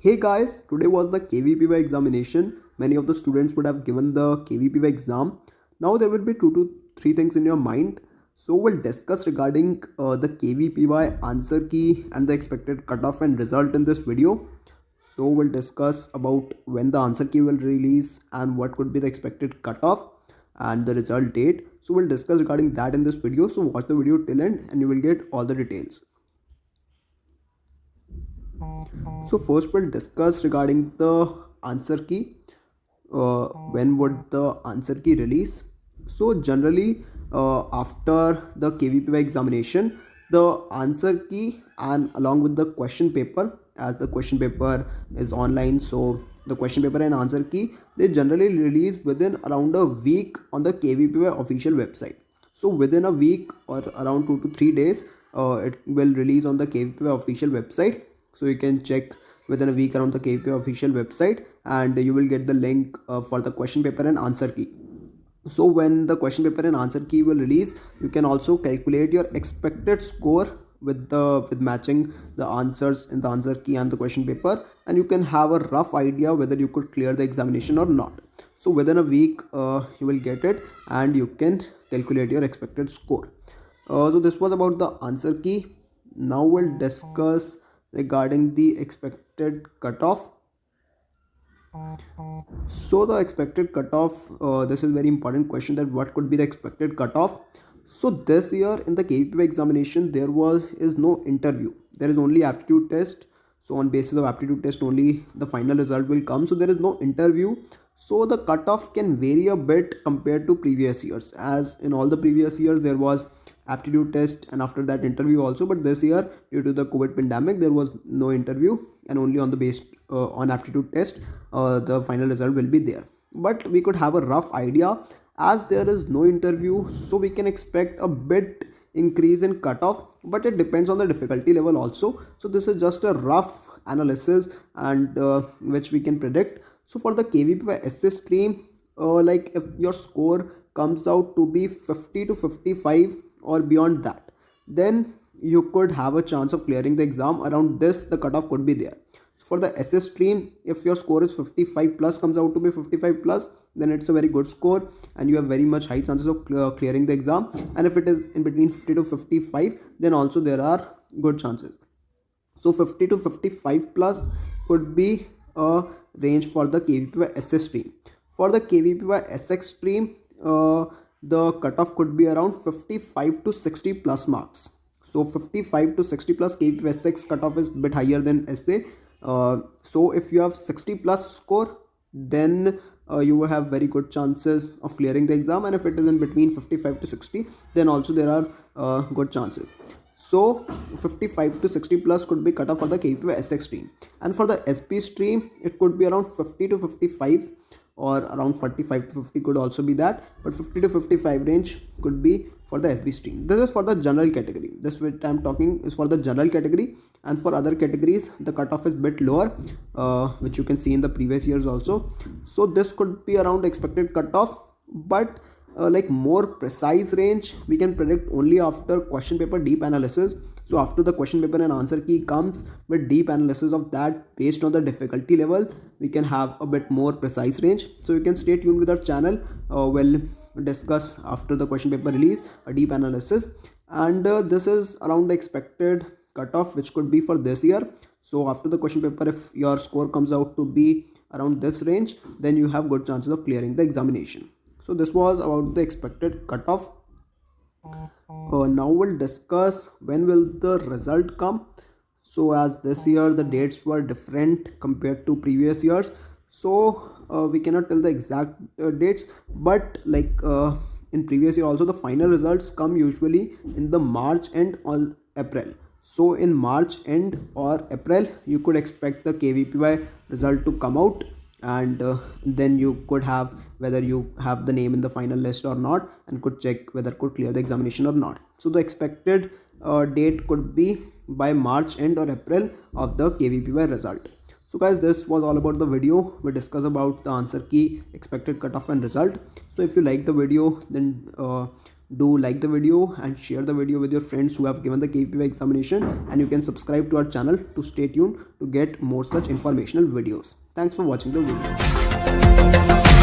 Hey guys, today was the KVPY examination. Many of the students would have given the KVPY exam. Now there will be two to three things in your mind. So we'll discuss regarding the KVPY answer key and the expected cutoff and result in this video. So we'll discuss about when the answer key will release and what could be the expected cutoff and the result date. So we'll discuss regarding that in this video. So watch the video till end and you will get all the details. So first we'll discuss regarding the answer key. When would the answer key release? So generally after the KVPY examination, the answer key and along with the question paper, as the question paper is online, so the question paper and answer key, they generally release within around a week on the KVPY official website. So within a week or around 2 to 3 days, it will release on the KVPY official website. So you can check within a week around the KVPY official website and you will get the link for the question paper and answer key. So when the question paper and answer key will release, you can also calculate your expected score with matching the answers in the answer key and the question paper, and you can have a rough idea whether you could clear the examination or not. So within a week you will get it and you can calculate your expected score. So this was about the answer key. Now we'll discuss regarding the expected cutoff. So the expected cutoff, this is very important question, that what could be the expected cutoff. So this year in the KVPY examination there is no interview, there is only aptitude test. So on basis of aptitude test only the final result will come. So there is no interview, so the cutoff can vary a bit compared to previous years, as in all the previous years there was aptitude test and after that interview also, but this year due to the COVID pandemic there was no interview and only on the based on aptitude test the final result will be there. But we could have a rough idea, as there is no interview, so we can expect a bit increase in cutoff, but it depends on the difficulty level also. So this is just a rough analysis and which we can predict. So for the KVPY essay stream, like if your score comes out to be 50 to 55 or beyond that, then you could have a chance of clearing the exam. Around this the cutoff could be there. So for the essay stream, if your score is 55 plus, comes out to be 55 plus, then it's a very good score and you have very much high chances of clearing the exam. And if it is in between 50 to 55, then also there are good chances. So 50 to 55 plus could be a range for the KVPY essay stream. For the KVPY SX stream, the cutoff could be around 55 to 60 plus marks. So 55 to 60 plus KVPY SX cutoff is a bit higher than essay. So if you have 60 plus score, then you will have very good chances of clearing the exam, and if it is in between 55 to 60, then also there are good chances. So 55 to 60 plus could be cutoff for the KVPY SX stream. And for the SP stream, it could be around 50 to 55 or around 45 to 50 could also be that, but 50 to 55 range could be for the SB stream. This is for the general category. This which I am talking is for the general category, and for other categories the cutoff is bit lower, which you can see in the previous years also. So this could be around expected cutoff, but like more precise range we can predict only after question paper deep analysis. So after the question paper and answer key comes with deep analysis of that based on the difficulty level, we can have a bit more precise range. So you can stay tuned with our channel. We'll discuss after the question paper release a deep analysis, and this is around the expected cutoff which could be for this year. So after the question paper, if your score comes out to be around this range, then you have good chances of clearing the examination. So this was about the expected cutoff. Now we'll discuss when will the result come. So as this year the dates were different compared to previous years, so we cannot tell the exact dates, but like in previous year also the final results come usually in the March end or April. So in March end or April you could expect the KVPY result to come out, and then you could have whether you have the name in the final list or not, and could check whether could clear the examination or not. So the expected date could be by March end or April of the KVPY result. So guys, this was all about the video. We discuss about the answer key, expected cutoff and result. So if you like the video, then Do like the video and share the video with your friends who have given the KPY examination, and you can subscribe to our channel to stay tuned to get more such informational videos. Thanks for watching the video.